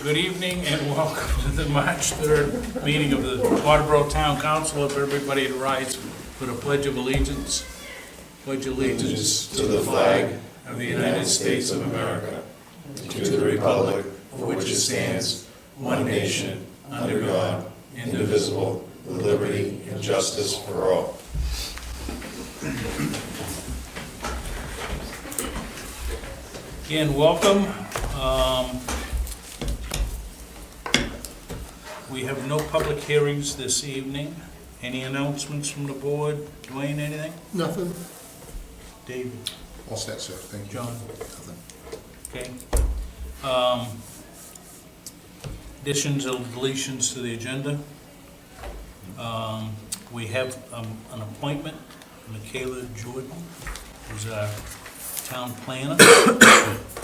Good evening and welcome to the March 3rd meeting of the Waterboro Town Council. If everybody would rise for the Pledge of Allegiance. Pledge allegiance to the flag of the United States of America, to the republic for which it stands, one nation, under God, indivisible, with liberty and justice for all. Again, welcome. We have no public hearings this evening. Any announcements from the board? Dwayne, anything? Nothing. David? All set, sir. Thank you. John? Nothing. Okay. Additions or deletions to the agenda. We have an appointment, Mikala Jordan, who's our town planner.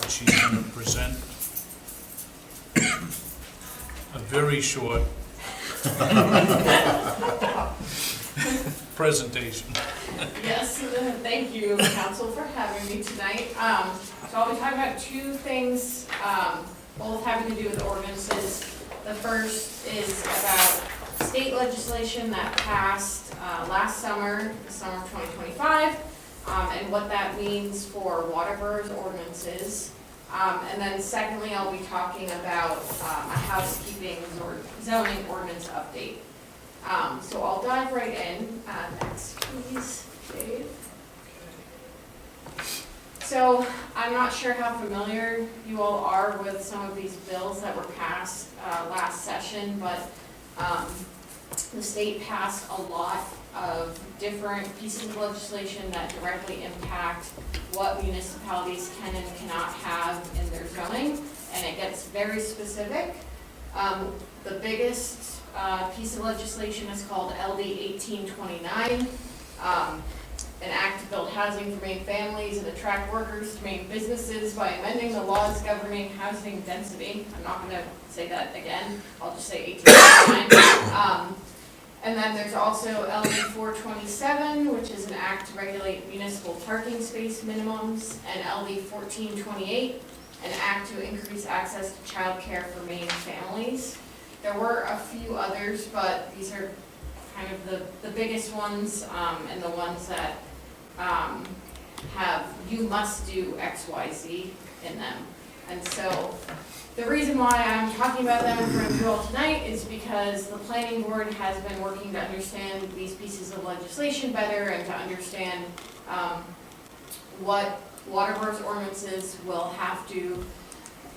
She's going to present a very short presentation. Yes, thank you, Council, for having me tonight. So I'll be talking about two things, both having to do with ordinances. The first is about state legislation that passed last summer, the summer of 2025, and what that means for Waterboro's ordinances. And then secondly, I'll be talking about a housekeeping or zoning ordinance update. So I'll dive right in. Next, please, Dave. So I'm not sure how familiar you all are with some of these bills that were passed last session, but the state passed a lot of different pieces of legislation that directly impact what municipalities can and cannot have in their zoning, and it gets very specific. The biggest piece of legislation is called LD 1829, an act to build housing for main families and attract workers to main businesses by amending the laws governing housing density. I'm not going to say that again, I'll just say 1829. And then there's also LD 427, which is an act to regulate municipal parking space minimums, and LD 1428, an act to increase access to childcare for main families. There were a few others, but these are kind of the biggest ones, and the ones that have you must do X, Y, Z in them. And so the reason why I'm talking about them in front of you all tonight is because the planning board has been working to understand these pieces of legislation better and to understand what Waterboro's ordinances will have to,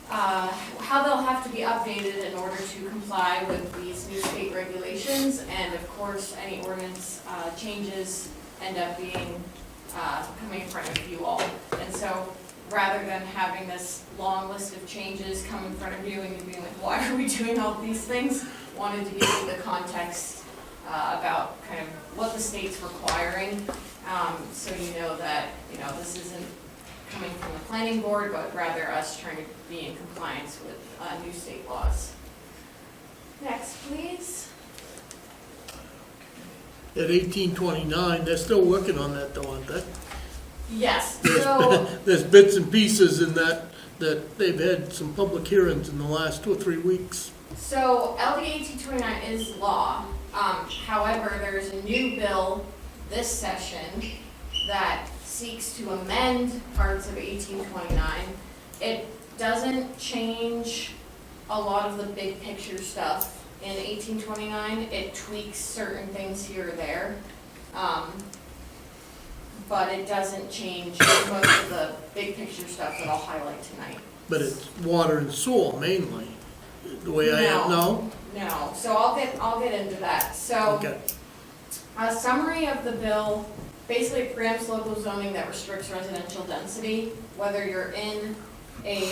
how they'll have to be updated in order to comply with these new state regulations. And of course, any ordinance changes end up being coming in front of you all. And so rather than having this long list of changes come in front of you and you being like, why are we doing all these things, wanted to give you the context about kind of what the state's requiring, so you know that this isn't coming from the planning board, but rather us trying to be in compliance with new state laws. Next, please. At 1829, they're still working on that though, aren't they? Yes, so There's bits and pieces in that they've had some public hearings in the last 2 or 3 weeks. So LD 1829 is law. However, there's a new bill this session that seeks to amend parts of 1829. It doesn't change a lot of the big picture stuff in 1829. It tweaks certain things here or there. But it doesn't change most of the big picture stuff that I'll highlight tonight. But it's water and sewer mainly, the way I am now? No, so I'll get into that. So Okay. a summary of the bill basically preempts local zoning that restricts residential density, whether you're in a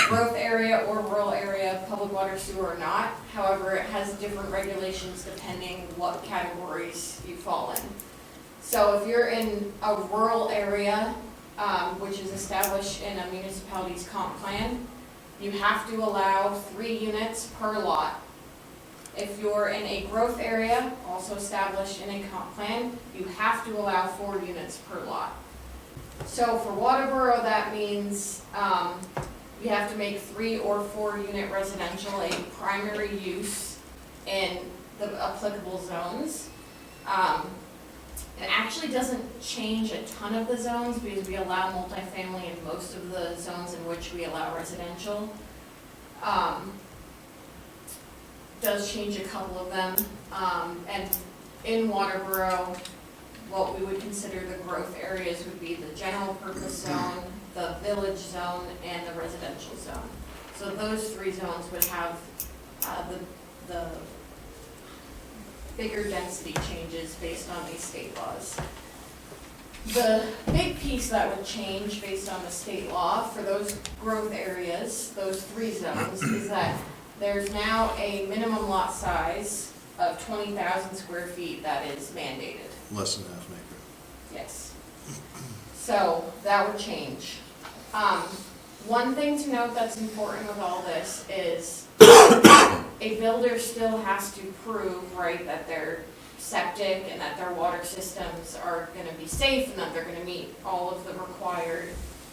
growth area or rural area, public water, sewer or not. However, it has different regulations depending what categories you fall in. So if you're in a rural area, which is established in a municipality's comp plan, you have to allow 3 units per lot. If you're in a growth area, also established in a comp plan, you have to allow 4 units per lot. So for Waterboro, that means we have to make 3 or 4 unit residential a primary use in the applicable zones. It actually doesn't change a ton of the zones because we allow multifamily in most of the zones in which we allow residential. Does change a couple of them, and in Waterboro, what we would consider the growth areas would be the general purpose zone, the village zone, and the residential zone. So those 3 zones would have the bigger density changes based on these state laws. The big piece that would change based on the state law for those growth areas, those 3 zones, is that there's now a minimum lot size of 20,000 square feet that is mandated. Less than half an acre. Yes. So that would change. One thing to note that's important with all this is a builder still has to prove, right, that their septic and that their water systems are going to be safe and that they're going to meet all of the required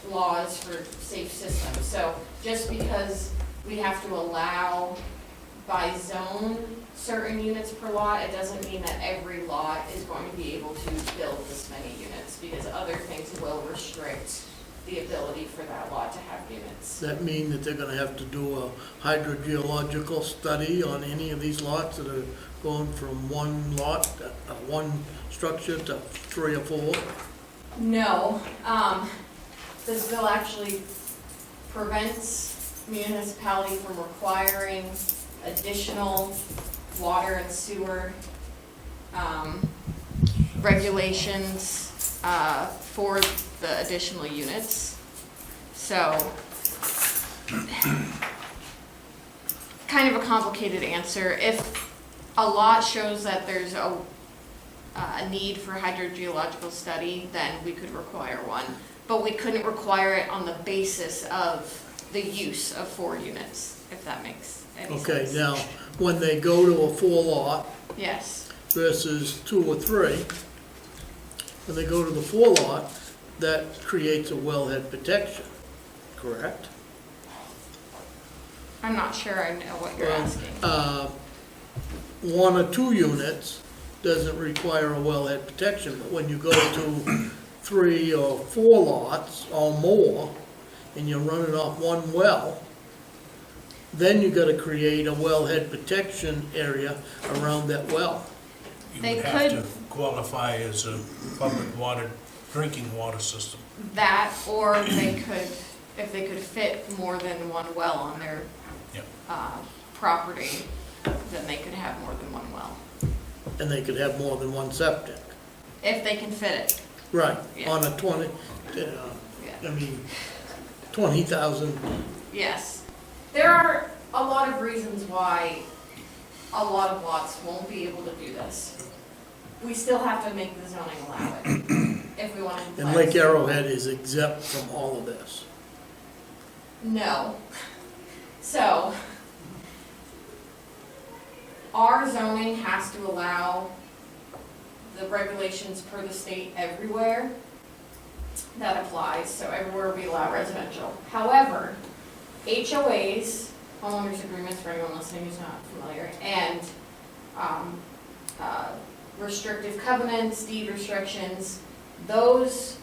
laws for safe systems. So just because we have to allow by zone certain units per lot, it doesn't mean that every lot is going to be able to build this many units, because other things will restrict the ability for that lot to have units. Does that mean that they're gonna have to do a hydrogeological study on any of these lots that are going from one lot, one structure to 3 or 4? No, this bill actually prevents municipality from requiring additional water and sewer regulations for the additional units. So, kind of a complicated answer. If a lot shows that there's a need for hydrogeological study, then we could require one. But we couldn't require it on the basis of the use of 4 units, if that makes any sense. Okay, now, when they go to a 4 lot Yes, versus 2 or 3, when they go to the 4 lot, that creates a wellhead protection, correct? I'm not sure I know what you're asking. 1 or 2 units doesn't require a wellhead protection, but when you go to 3 or 4 lots or more, and you're running off one well, then you gotta create a wellhead protection area around that well. You They would have could- to qualify as a public water, drinking water system. That, or they could, if they could fit more than one well on their Yep. property, then they could have more than one well, And they could have more than one septic. if they can fit it. Right, Yeah. on a 20, Yeah. I mean, 20,000, Yes. There are a lot of reasons why a lot of lots won't be able to do this. We still have to make the zoning allow it, if we want to comply. and Lake Arrowhead is exempt from all of this. No. So, our zoning has to allow the regulations per the state everywhere. That applies, so everywhere we allow residential. However, HOAs, homeowners agreements for anyone listening who's not familiar, and restrictive covenants, deed restrictions, those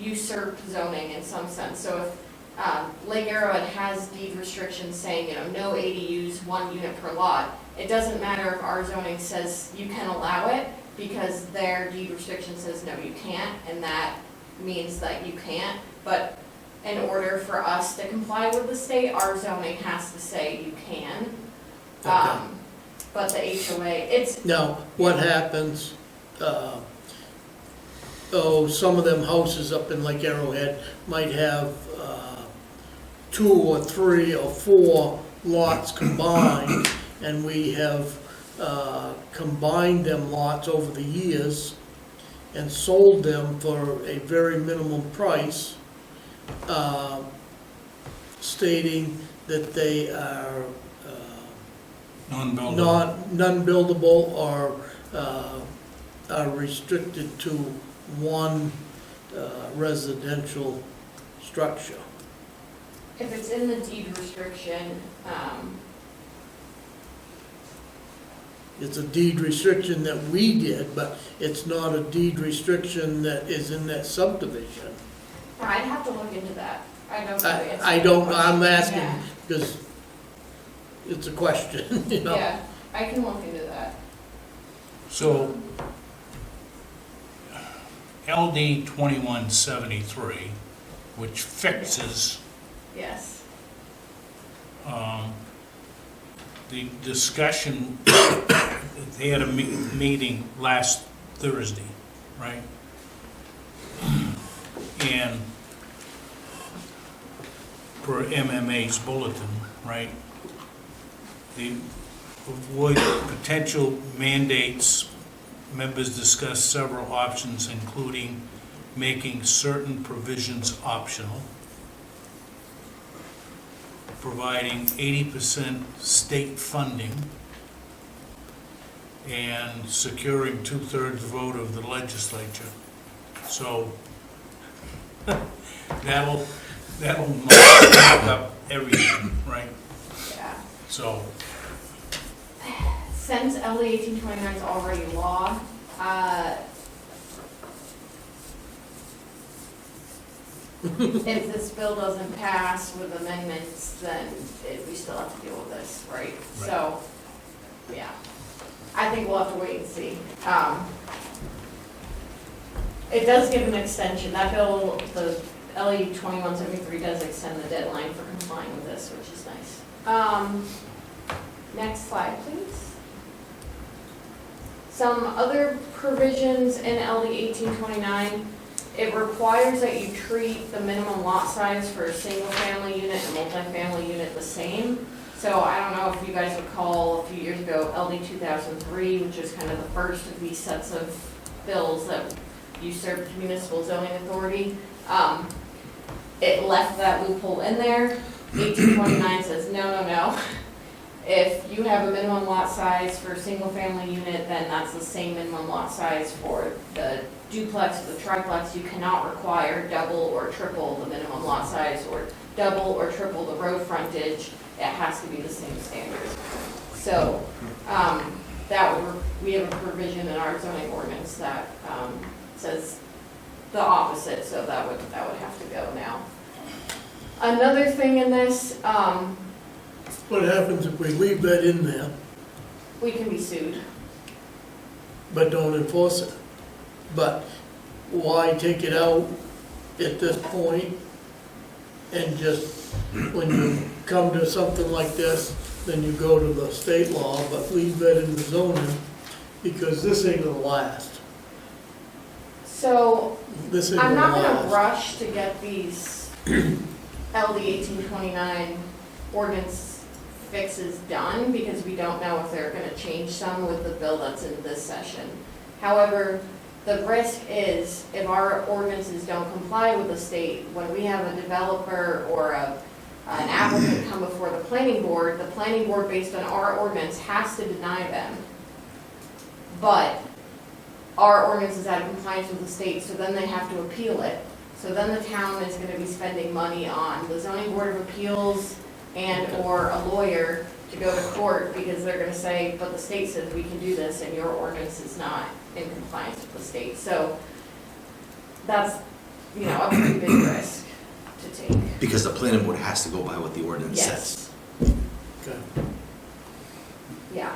usurp zoning in some sense. So if Lake Arrowhead has deed restrictions saying, no ADUs, 1 unit per lot, it doesn't matter if our zoning says you can allow it, because their deed restriction says, no, you can't, and that means that you can't. But in order for us to comply with the state, our zoning has to say you can. Okay. But the HOA, it's, Now, what happens, some of them houses up in Lake Arrowhead might have 2 or 3 or 4 lots combined, and we have combined them lots over the years and sold them for a very minimum price, stating that they are Non-buildable. non-buildable or are restricted to one residential structure. If it's in the deed restriction, It's a deed restriction that we did, but it's not a deed restriction that is in that subdivision. I'd have to look into that. I don't know the answer I to the don't, question. I'm asking Yeah. because it's a question, you know? Yeah, I can look into that. So, LD 2173, which fixes Yes. the discussion, they had a meeting last Thursday, right? And per MMA's bulletin, right? The avoid potential mandates, members discussed several options, including making certain provisions optional, providing 80% state funding, and securing 2/3 vote of the legislature. So that'll knock up everything, right? Yeah. So, Since LD 1829 is already law, if this bill doesn't pass with amendments, then we still have to deal with this, right? So, yeah, I think we'll have to wait and see. It does give an extension, that bill, the LE 2173 does extend the deadline for complying with this, which is nice. Next slide, please. Some other provisions in LD 1829, it requires that you treat the minimum lot size for a single-family unit and multifamily unit the same. So I don't know if you guys recall a few years ago, LD 2003, which is kind of the first of these sets of bills that usurped municipal zoning authority. It left that loophole in there. 1829 says, no. If you have a minimum lot size for a single-family unit, then that's the same minimum lot size for the duplex or the triplex. You cannot require double or triple the minimum lot size or double or triple the road frontage. It has to be the same standard. So we have a provision in our zoning ordinance that says the opposite, so that would have to go now. Another thing in this, What happens if we leave that in there, we can be sued. but don't enforce it? But why take it out at this point and just, when you come to something like this, then you go to the state law, but leave that in the zoning, because this ain't gonna last. So This ain't I'm not gonna gonna last. rush to get these LD 1829 ordinance fixes done, because we don't know if they're gonna change some with the bill that's in this session. However, the risk is, if our ordinances don't comply with the state, when we have a developer or an applicant come before the planning board, based on our ordinance, has to deny them. But our ordinance is out of compliance with the state, so then they have to appeal it. So then the town is gonna be spending money on the zoning board of appeals and/or a lawyer to go to court, because they're gonna say, but the state says we can do this and your ordinance is not in compliance with the state. So that's, a pretty big risk to take. Because the planning board has to go by what the ordinance Yes. says. Okay. Yeah,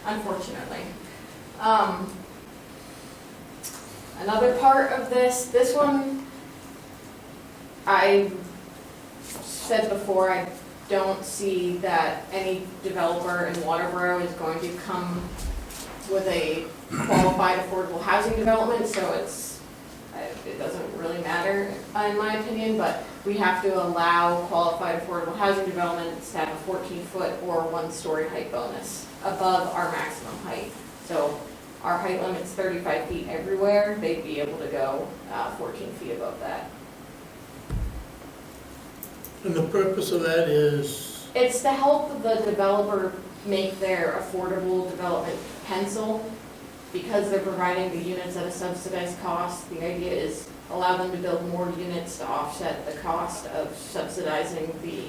unfortunately. Another part of this one, I said before, I don't see that any developer in Waterboro is going to come with a qualified affordable housing development, so it doesn't really matter in my opinion, but we have to allow qualified affordable housing developments to have a 14-foot or 1-story height bonus above our maximum height. So our height limit's 35 feet everywhere, they'd be able to go 14 feet above that. And the purpose of that is, It's to help the developer make their affordable development pencil, because they're providing the units at a subsidized cost. The idea is allow them to build more units to offset the cost of subsidizing the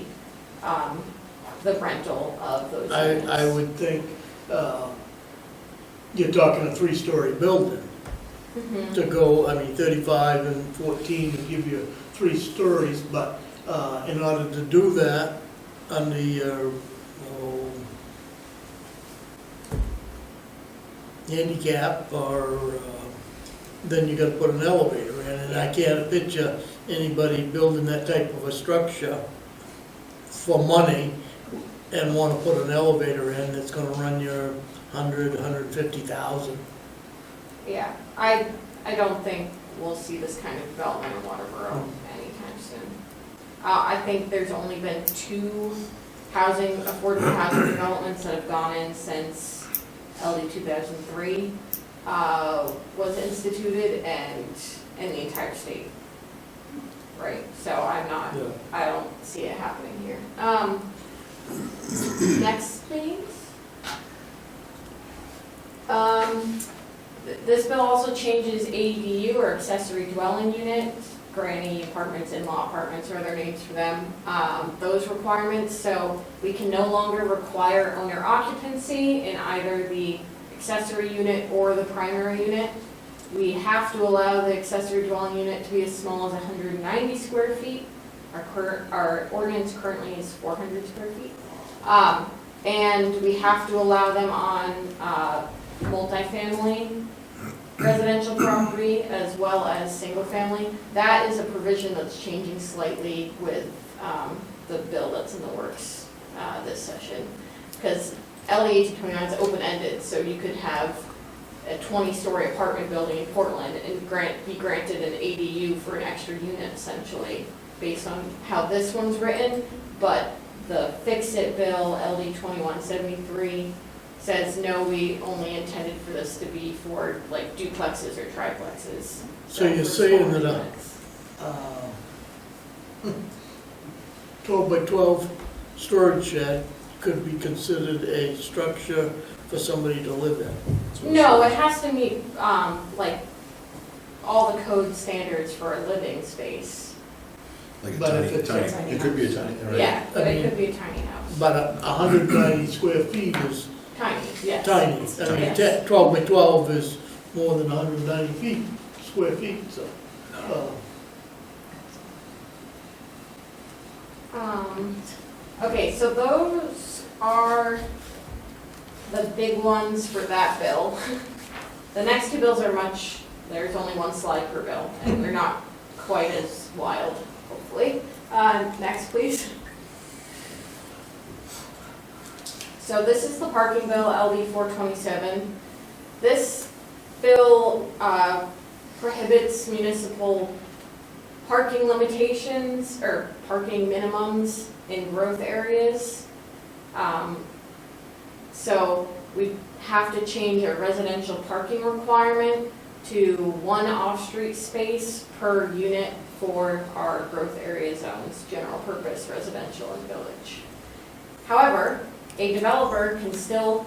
rental of those units. I would think, you're talking a 3-story building Mhm. to go, I mean, 35 and 14 to give you 3 stories, but in order to do that, on the handicap, or then you gotta put an elevator in, and I can't picture anybody building that type of a structure for money and wanna put an elevator in that's gonna run your 150,000. Yeah, I don't think we'll see this kind of development in Waterboro anytime soon. I think there's only been 2 affordable housing developments that have gone in since LD 2003 was instituted, and in the entire state. Right, so I don't see it happening here. Next, please. This bill also changes ADU, or accessory dwelling unit, granny apartments, in-law apartments, or other names for them, those requirements. So we can no longer require owner occupancy in either the accessory unit or the primary unit. We have to allow the accessory dwelling unit to be as small as 190 square feet. Our ordinance currently is 400 square feet. And we have to allow them on multifamily residential property as well as single family. That is a provision that's changing slightly with the bill that's in the works this session. Because LD 1829 is open-ended, so you could have a 20-story apartment building in Portland and be granted an ADU for an extra unit, essentially, based on how this one's written. But the Fix-It bill, LD 2173, says, no, we only intended for this to be for like duplexes or triplexes. So you're for saying smaller that units. 12 by 12 storage shed could be considered a structure for somebody to live in? No, it has to meet, like, all the code standards for a living space. Like a But if tiny, it's tiny, it could be a tiny, right? Yeah, but I it mean- could be a tiny house. But 190 square feet is Tiny, yes. tiny. I mean, Yes. 12 by 12 is more than 190 feet, square feet, so. Okay, so those are the big ones for that bill. The next 2 bills are there's only 1 slide per bill, and they're not quite as wild, hopefully. Next, please. So this is the parking bill, LD 427. This bill prohibits municipal parking limitations or parking minimums in growth areas. So we have to change our residential parking requirement to 1 off-street space per unit for our growth area zones, general purpose, residential, and village. However, a developer can still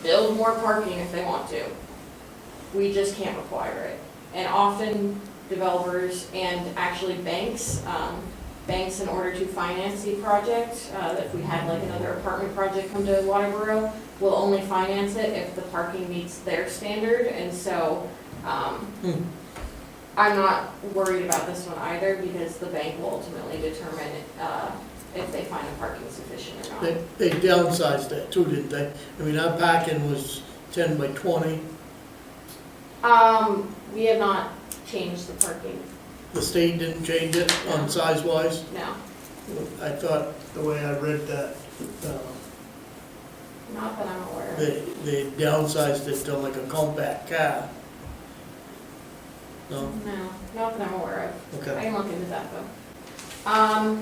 build more parking if they want to. We just can't require it. And often developers and actually banks, in order to finance the project, if we had like another apartment project come to Waterboro, will only finance it if the parking meets their standard. And so I'm not worried about this one either, because the bank will ultimately determine if they find the parking sufficient or not. They downsized that too, didn't they? I mean, our parking was 10 by 20. We have not changed the parking, The state didn't change it on size-wise. no, I thought, the way I read that, not that I'm aware of. they downsized it to like a compact car. No? No, not that I'm aware of. I Okay. can look into that though.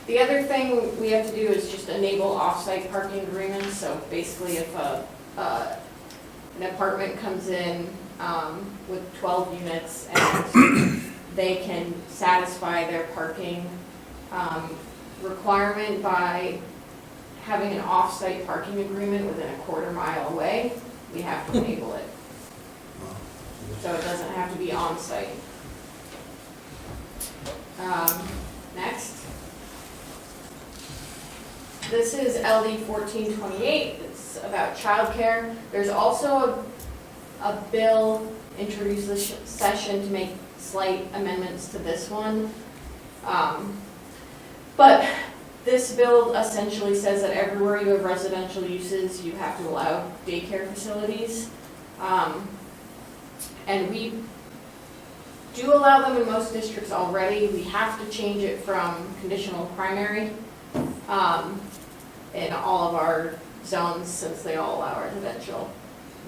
The other thing we have to do is just enable off-site parking agreements. So basically if an apartment comes in with 12 units and they can satisfy their parking requirement by having an off-site parking agreement within a quarter mile away, we have to enable it. So it doesn't have to be on-site. Next. This is LD 1428, it's about childcare. There's also a bill introduced this session to make slight amendments to this one. But this bill essentially says that everywhere you have residential uses, you have to allow daycare facilities. And we do allow them in most districts already. We have to change it from conditional to primary in all of our zones since they all allow residential.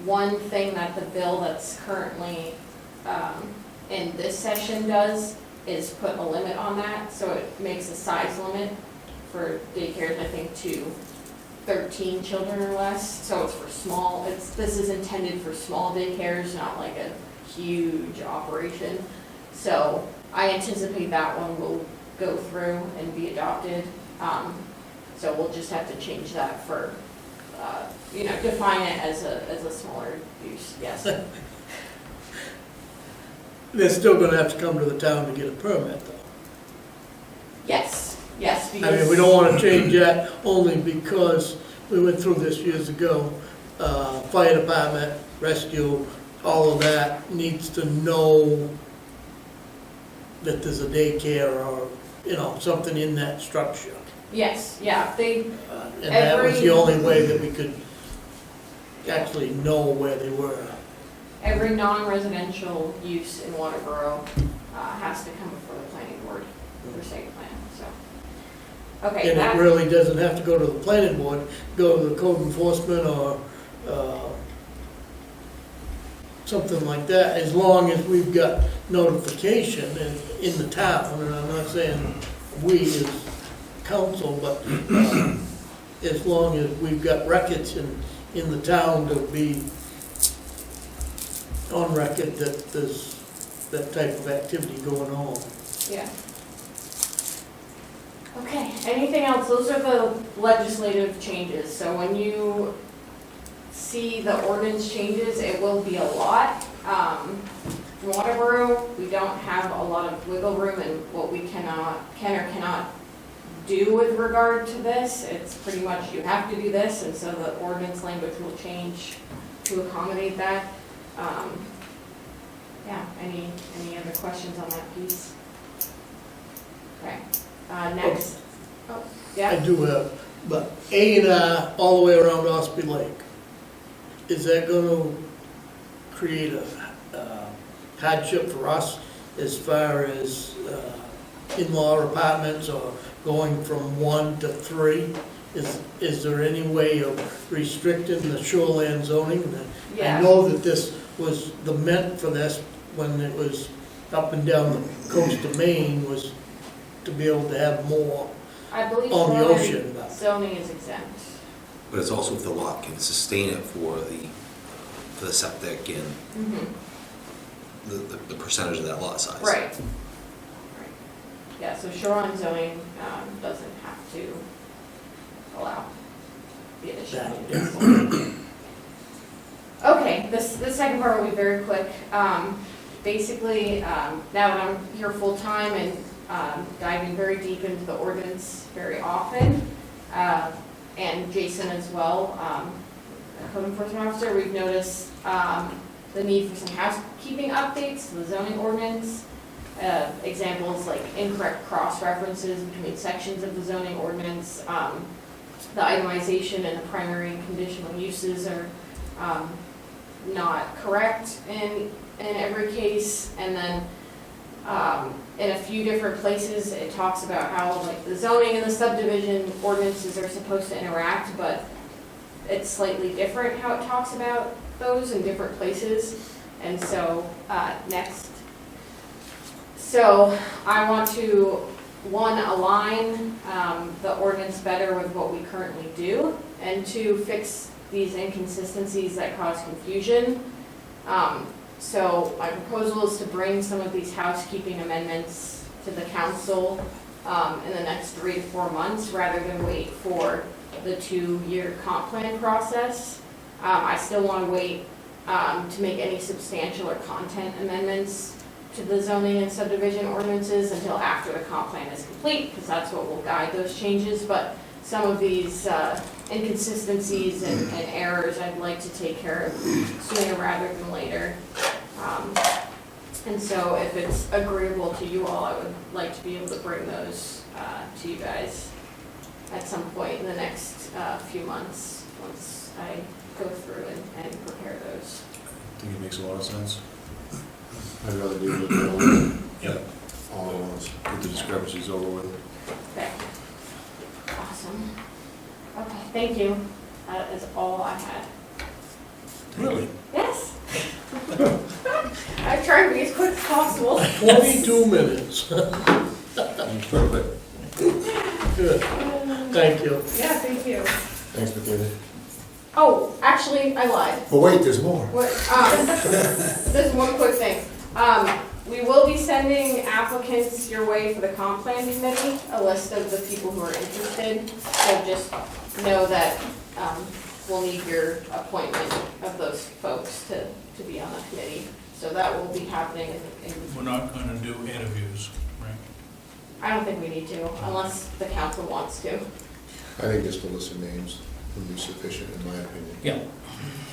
One thing that the bill that's currently in this session does is put a limit on that, so it makes a size limit for daycares, I think, to 13 children or less, so it's for small, this is intended for small daycares, not like a huge operation. So I anticipate that one will go through and be adopted. So we'll just have to change that for, define it as a smaller use, yes. They're still gonna have to come to the town to get a permit, though. Yes, yes, I because. mean, we don't wanna change that only because we went through this years ago. Fire department, rescue, all of that needs to know that there's a daycare or, something in that structure. Yes, yeah, And that was the only way that we could actually know where they were. every non-residential use in Waterboro has to come before the planning board for site plan, so. Okay, And that, it really doesn't have to go to the planning board, go to the code enforcement or something like that, as long as we've got notification in the town, and I'm not saying we as council, but as long as we've got records in the town to be on record that there's that type of activity going on. yeah. Okay, anything else? Those are the legislative changes, so when you see the ordinance changes, it will be a lot. In Waterboro, we don't have a lot of wiggle room in what we can or cannot do with regard to this. It's pretty much you have to do this, and so the ordinance language will change to accommodate that. Yeah, any other questions on that piece? Okay, next. Oh, I yeah, do have, but A&R all the way around Ospey Lake, is that gonna create a hardship for us as far as in-law apartments or going from 1 to 3? Is there any way of restricting the shoreland zoning? yeah. I know that this was the meant for this when it was up and down the coast of Maine, was to be able to have more I believe on the shoreline ocean. but- zoning is exempt. But it's also if the lot can sustain it for the septic and the percentage of that lot size. Right. Right. Yeah, so shoreline zoning doesn't have to allow the addition. Okay, this second part will be very quick. Basically, now that I'm here full-time and diving very deep into the ordinance very often, and Jason as well, code enforcement officer, we've noticed the need for some housekeeping updates to the zoning ordinance. Examples like incorrect cross-references between sections of the zoning ordinance, the itemization and the primary and conditional uses are not correct in every case, and then in a few different places it talks about how like the zoning and the subdivision ordinances are supposed to interact, but it's slightly different how it talks about those in different places. And so next, so I want to align the ordinance better with what we currently do, and to fix these inconsistencies that cause confusion. So my proposal is to bring some of these housekeeping amendments to the council in the next 3 to 4 months, rather than wait for the 2-year comp plan process. I still want to wait to make any substantial or content amendments to the zoning and subdivision ordinances until after the comp plan is complete, because that's what will guide those changes, but some of these inconsistencies and errors I'd like to take care of sooner rather than later. And so if it's agreeable to you all, I would like to be able to bring those to you guys at some point in the next few months, once I go through and prepare those. I think it makes a lot of sense. I'd rather do it all, Yep. all at once. Get the discrepancies over with. Okay. Awesome. Okay, thank you. That is all I had. Really? Yes. I tried to be as quick as possible. 22 minutes. Perfect. Good, thank you. Yeah, thank you. Thanks, Mikala. Oh, actually, I lied. But wait, there's more. What, there's one quick thing. We will be sending applicants your way for the comp plan committee, a list of the people who are interested. So just know that, we'll need your appointment of those folks to be on the committee. So that will be happening in, We're not gonna do interviews, right? I don't think we need to, unless the council wants to. I think just a list of names would be sufficient, in my opinion. Yeah.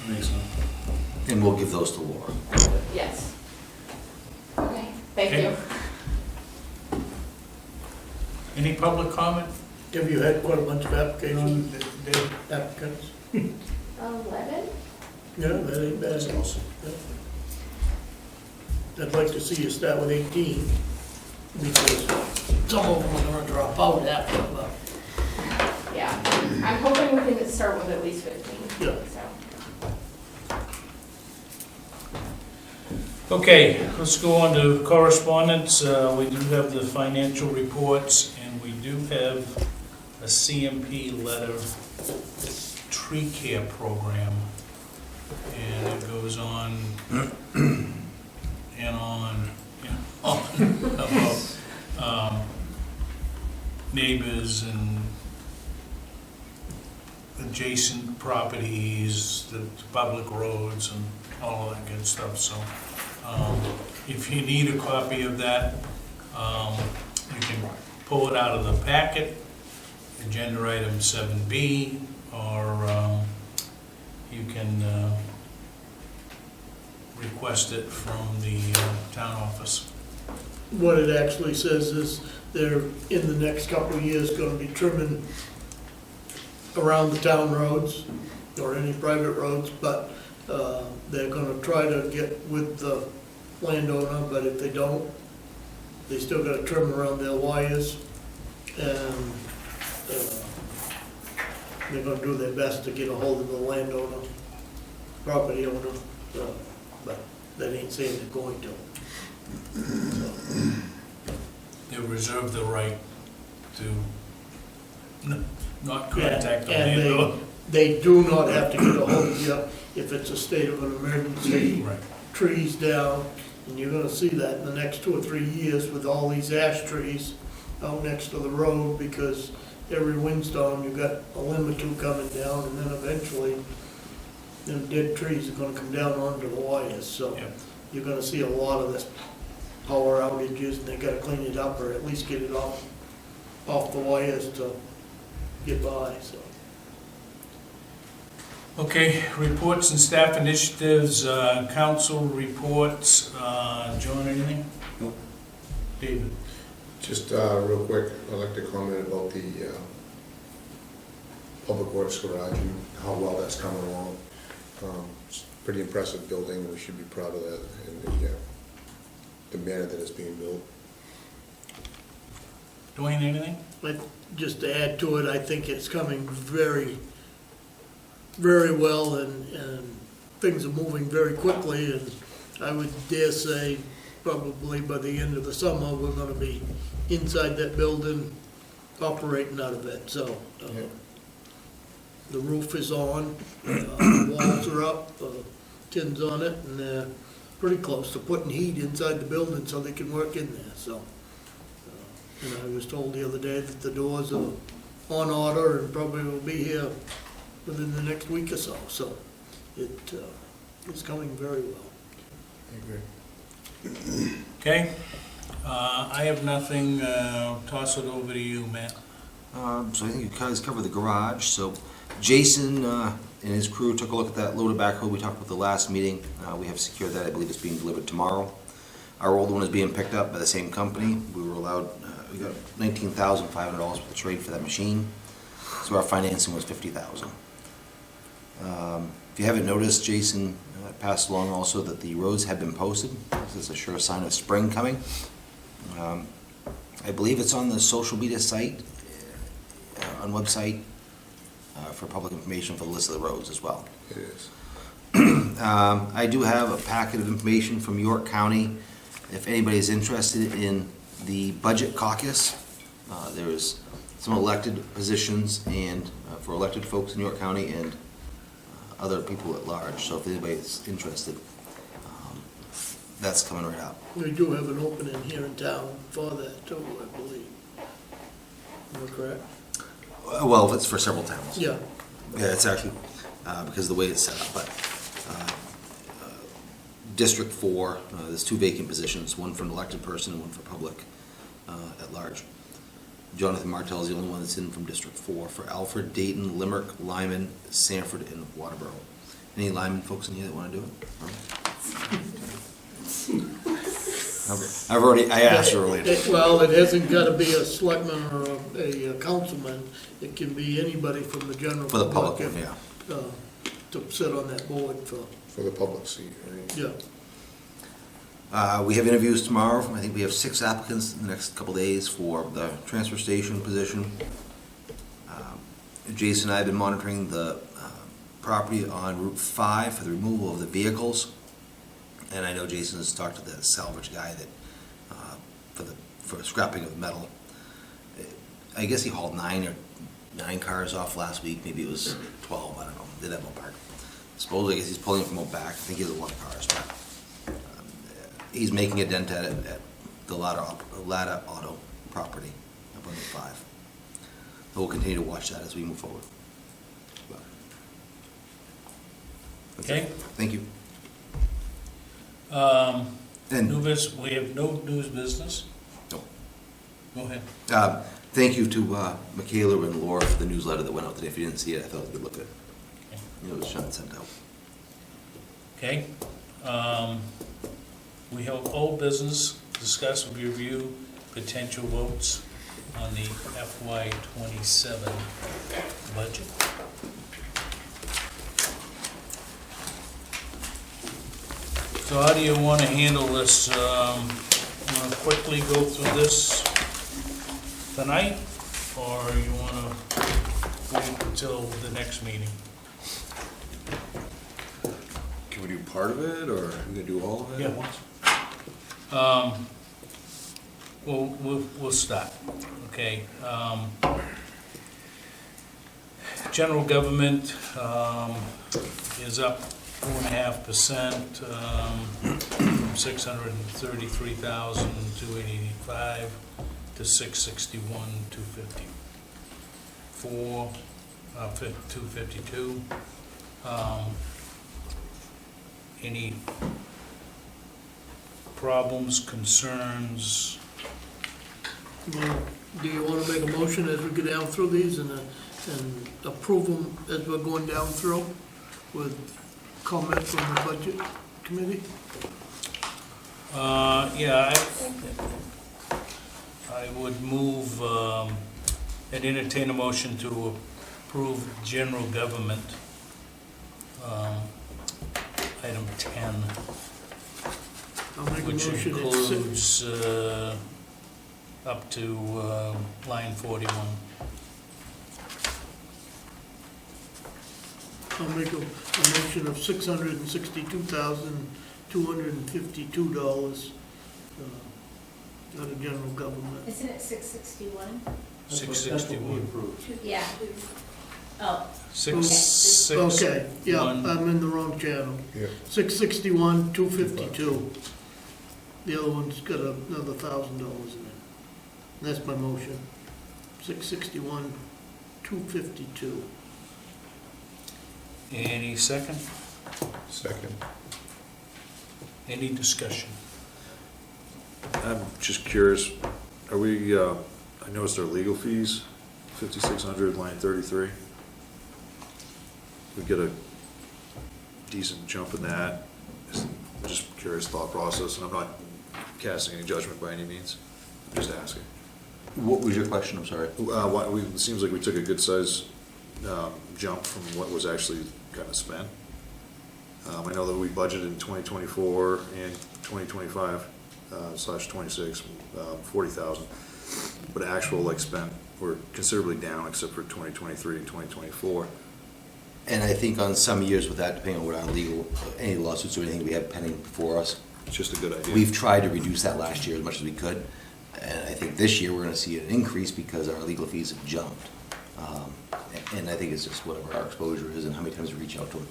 Makes sense. And we'll give those to Laura. Yes. Okay, thank Okay. you. Any public comment? Have you had quite a bunch of applications, Dave? applicants? 11? Yeah, that ain't bad. That's awesome. I'd like to see you start with 18, because some of them are gonna drop out after, but, Yeah, I'm hoping we can start with at least 15. Yeah. So. Okay, let's go on to correspondence. We do have the financial reports, and we do have a CMP letter, tree care program. And it goes on and on and on about neighbors and adjacent properties, the public roads and all of that good stuff, so. If you need a copy of that, you can pull it out of the packet, agenda item 7B, or you can request it from the town office. what it actually says is they're, in the next couple of years, gonna be trimming around the town roads, or any private roads, but they're gonna try to get with the landowner, but if they don't, they still gotta trim around their wires, and they're gonna do their best to get a hold of the landowner, property owner, but that ain't saying they're going to. They reserve the right to not contact the And landowner. they do not have to get a hold of you if it's a state of an emergency. Right. Trees down, and you're gonna see that in the next 2 or 3 years with all these ash trees out next to the road, because every windstorm, you got a limb or two coming down, and then eventually, them dead trees are gonna come down onto the wires, so Yeah. you're gonna see a lot of this power outages, and they gotta clean it up, or at least get it off the wires to get by, so. Okay, reports and staff initiatives, council reports. John, anything? Nope. David? Just real quick, I'd like to comment about the Public Works Garage and how well that's coming along. It's a pretty impressive building, we should be proud of that, and the manner that it's being built. Dwayne, anything? But just to add to it, I think it's coming very, very well, and things are moving very quickly, and I would dare say probably by the end of the summer, we're gonna be inside that building, operating out of it, so. Yeah. The roof is on, the walls are up, tins on it, and they're pretty close to putting heat inside the building so they can work in there, so. And I was told the other day that the doors are on order and probably will be here within the next week or so, so it's coming very well. I agree. Okay, I have nothing, toss it over to you, Matt. So I think you guys covered the garage, so Jason and his crew took a look at that loader backhoe we talked about the last meeting. We have secured that, I believe it's being delivered tomorrow. Our old one is being picked up by the same company. We were allowed, we got $19,500 for the trade for that machine, so our financing was $50,000. If you haven't noticed, Jason passed along also that the roads have been posted. This is a sure sign of spring coming. I believe it's on the social media site, on website, for public information for the list of the roads as well. It is. I do have a packet of information from York County. If anybody's interested in the budget caucus, there's some elected positions and for elected folks in York County and other people at large. So if anybody's interested, that's coming right up. We do have an opening here in town for that too, I believe. Am I correct? Well, it's for several towns. Yeah. Yeah, it's actually, because of the way it's set up, but District 4, there's 2 vacant positions, one for an elected person and one for public at large. Jonathan Martell is the only one that's in from District 4 for Alfred, Dayton, Limerick, Lyman, Sanford, and Waterboro. Any Lyman folks in here that want to do it? I asked earlier. Well, it hasn't got to be a selectman or a councilman. It can be anybody from the general. For the public, if, yeah. To sit on that board For the public seat, right? yeah. We have interviews tomorrow. I think we have 6 applicants in the next couple days for the transfer station position. Jason and I have been monitoring the property on Route 5 for the removal of the vehicles. And I know Jason has talked to the salvage guy that for scrapping of metal. I guess he hauled 9 cars off last week. Maybe it was 12. I don't know. Did that ballpark. Supposedly, I guess he's pulling from out back. I think he has a lot of cars, but he's making a dent at it at the Lada Auto property up on Route 5. So we'll continue to watch that as we move forward. That's it. Okay. Thank you. New business, we have no news business? No. Go ahead. Thank you to Mikala and Laura for the newsletter that went out today. If you didn't see it, I thought it would look good. You know, it was Sean sent out. Okay. We have old business, discuss, review, potential votes on the FY2027 budget. So how do you want to handle this? Want to quickly go through this tonight, or you want to wait until the next meeting? Can we do part of it, or are we gonna do all of it? Yeah. We'll start, okay. General government is up 4.5%, from $633,285 to $661,250. 252. Any problems, concerns? Well, do you want to make a motion as we go down through these and approve them as we're going down through with comment from the budget committee? Yeah, I would move, and entertain a motion to approve general government, item 10, I'll make a which motion at includes up to line 41. I'll make a motion of $662,252 out of general government. Isn't it 661? 661. Yeah. Oh, 661. Okay, yeah, I'm in the wrong channel. Yeah. 661,252. The other one's got another $1,000 in it. That's my motion. 661,252. Any second? Second. Any discussion? I'm just curious, are we, I noticed our legal fees, 5,600, line 33. We get a decent jump in that. Just curious thought process, and I'm not casting any judgment by any means. I'm just asking. What was your question, I'm sorry? It seems like we took a good size jump from what was actually kind of spent. I know that we budgeted in 2024 and 2025 /26, 40,000, but actual like spent were considerably down except for 2023 and 2024. And I think on some years with that, depending on what our legal, any lawsuits or anything we have pending before us, It's just a good idea. we've tried to reduce that last year as much as we could. And I think this year we're gonna see an increase because our legal fees have jumped. And I think it's just whatever our exposure is and how many times we reach out to it.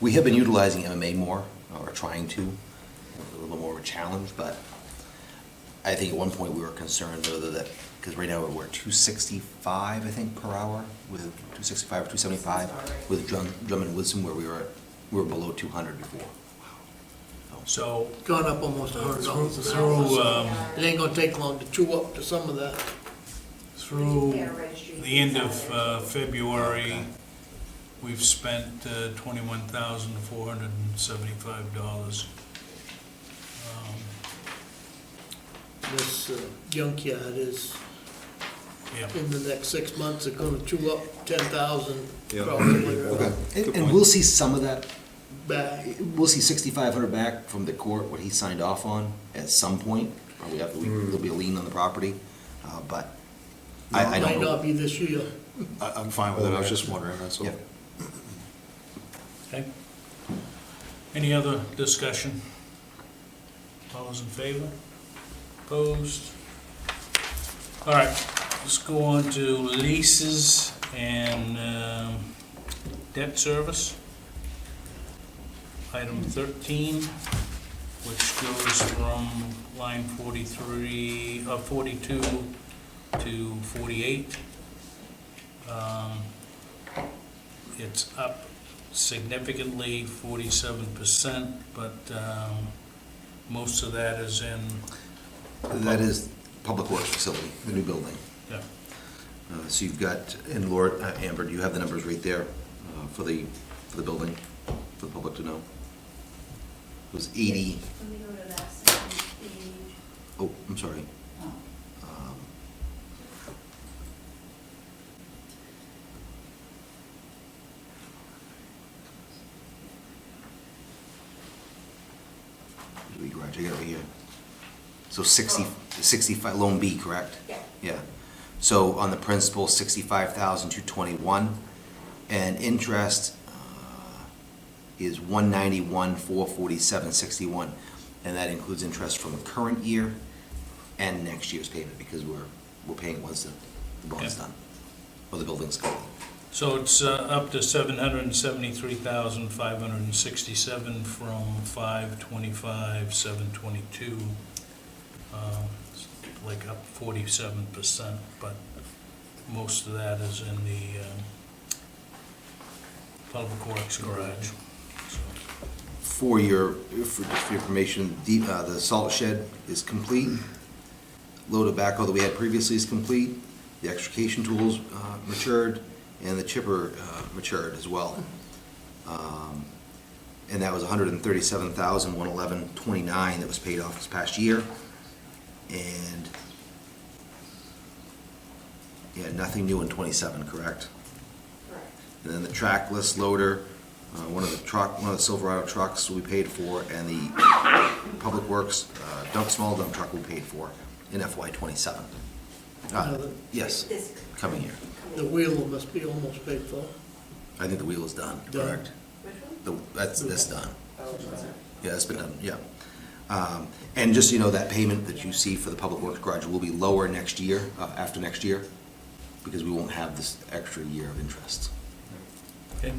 We have been utilizing MMA more, or trying to, a little more of a challenge, but I think at one point we were concerned whether that, because right now we're at 265, I think, per hour, with 265 or 275, with Drummond Woodson, where we were below 200 before. So Gone up almost $100 an through, hour. It ain't gonna take long to chew up to some of that. through the end of February, we've spent $21,475. This junkyard is, Yeah. in the next 6 months, are gonna chew up 10,000 Yeah. probably. And we'll see some of that. Back. We'll see 6,500 back from the court, what he signed off on at some point. Probably after there'll be a lien on the property, but I Might don't know. not be this year. I'm fine with it, I was just wondering, that's all. Yeah. Okay. Any other discussion? All those in favor? Opposed? All right, let's go on to leases and debt service. Item 13, which goes from line 42 to 48. It's up significantly, 47%, but most of that is in, That is Public Works facility, the new building. yeah, So you've got, and Lord, Amber, do you have the numbers right there for the building, for the public to know? It was 80, Let me go to that second page. oh, I'm sorry. Oh. The garage, I got it right here. So 65, loan B, correct? Yeah. Yeah. So on the principal, 65,221, and interest is 191,447.61, and that includes interest from the current year and next year's payment, because we're paying once the bond's Okay. done, or the building's complete. so it's up to 773,567 from 525,722. It's like up 47%, but most of that is in the Public Works garage. So, For your information, the salt shed is complete. Load of backhoe that we had previously is complete. The extrication tools matured, and the chipper matured as well. And that was $137,111.29 that was paid off this past year. And yeah, nothing new in '27, correct? Correct. And then the trackless loader, one of the Silverado trucks we paid for, and the Public Works small dump truck we paid for in FY27. Yes, This coming year. The wheel must be almost paid for. I think the wheel is done, Done. correct? Which one? That's done. Oh, Yeah, that's been done, yeah. And just, so you know, that payment that you see for the Public Works garage will be lower next year, after next year, because we won't have this extra year of interest. okay.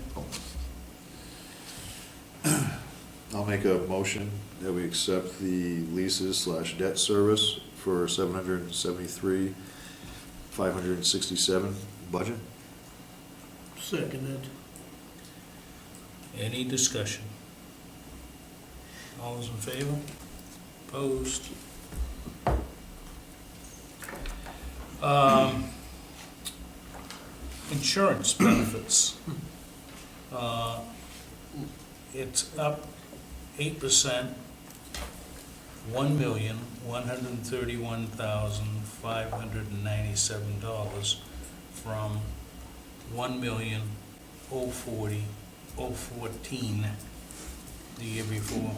I'll make a motion that we accept the leases / debt service for 773,567 budget. Seconded. Any discussion? All those in favor? Opposed? Insurance benefits. It's up 8%, $1,131,597 from $1,040,014 the year before.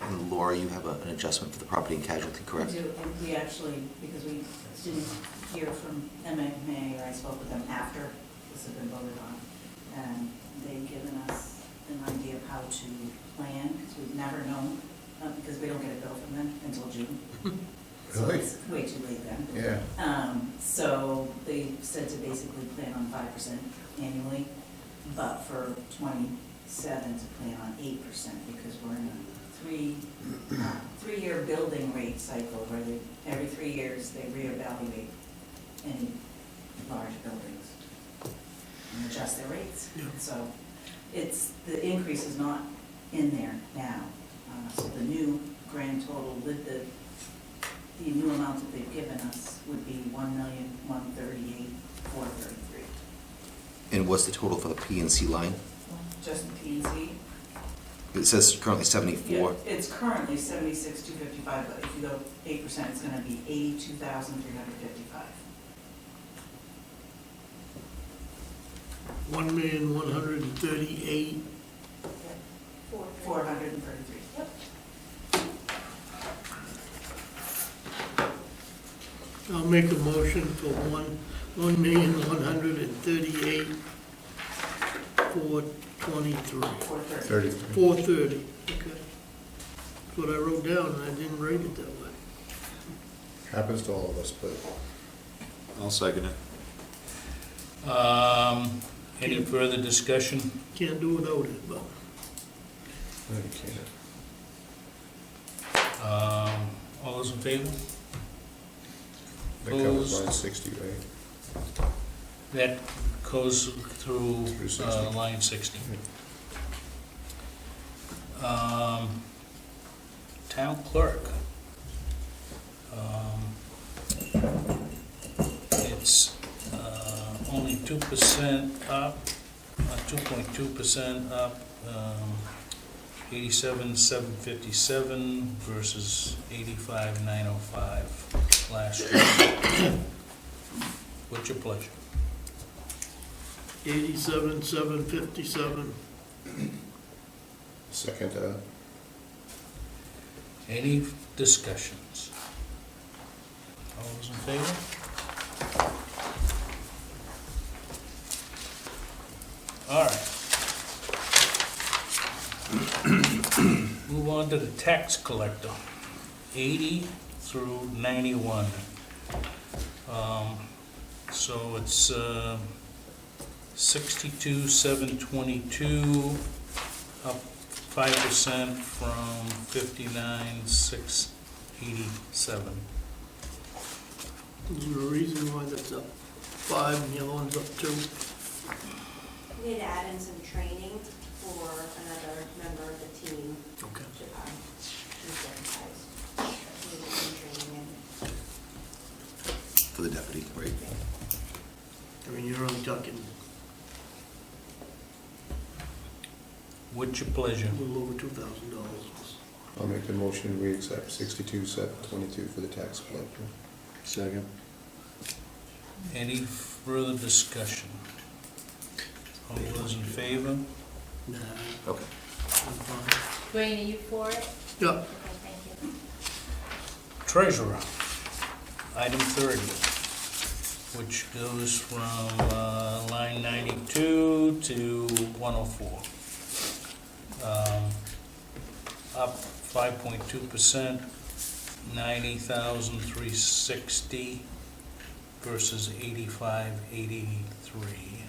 And Laura, you have an adjustment for the property and casualty, We correct? do, and we actually, because we didn't hear from MMA, or I spoke with them after this had been voted on, and they've given us an idea of how to plan, because we've never known, because we don't get a bill from them until June. So Really? it's way too late then. Yeah. So they said to basically plan on 5% annually, but for 27 to plan on 8%, because we're in a three-year building rate cycle where they, every 3 years, they reevaluate any large buildings and adjust their rates. Yeah. So it's, the increase is not in there now. So the new grand total with the new amount that they've given us would be $1,138,433. And what's the total for the P and C line? Just the P and Z. It says currently 74. Yeah, it's currently 76,255, but if you go 8%, it's gonna be 82,355. 1,138,000. 433. Yep. I'll make a motion for 1,138,423. 433. 33. 430, okay. That's what I wrote down, and I didn't write it that way. Happens to all of us, but I'll second it. Any further discussion? Can't do without it, but no, you can't. All those in favor? That covers Opposed? line 60, right? That goes through Through 60. line 60. Town clerk. It's only 2% up, 2.2% up, 87,757 versus 85,905 last year. What's your pleasure? 87,757. Second to that. Any discussions? All those in favor? All right. Move on to the tax collector, 80 through 91. So it's 62,722, up 5% from 59,687. Is there a reason why that's up 5 and the other one's up 2? We need to add in some training for another member of the team Okay. to use their size. We need some training For the deputy, right? I mean, you're only talking What's your pleasure? a little over $2,000. I'll make the motion, we accept 62,722 for the tax collector. Second. Any further discussion? All those in favor? Nah, Okay. I'm fine. Dwayne, are you for it? Yeah, Okay, thank you. Treasurer, item 30, which goes from line 92 to 104. Up 5.2%, 90,360 versus 85,883.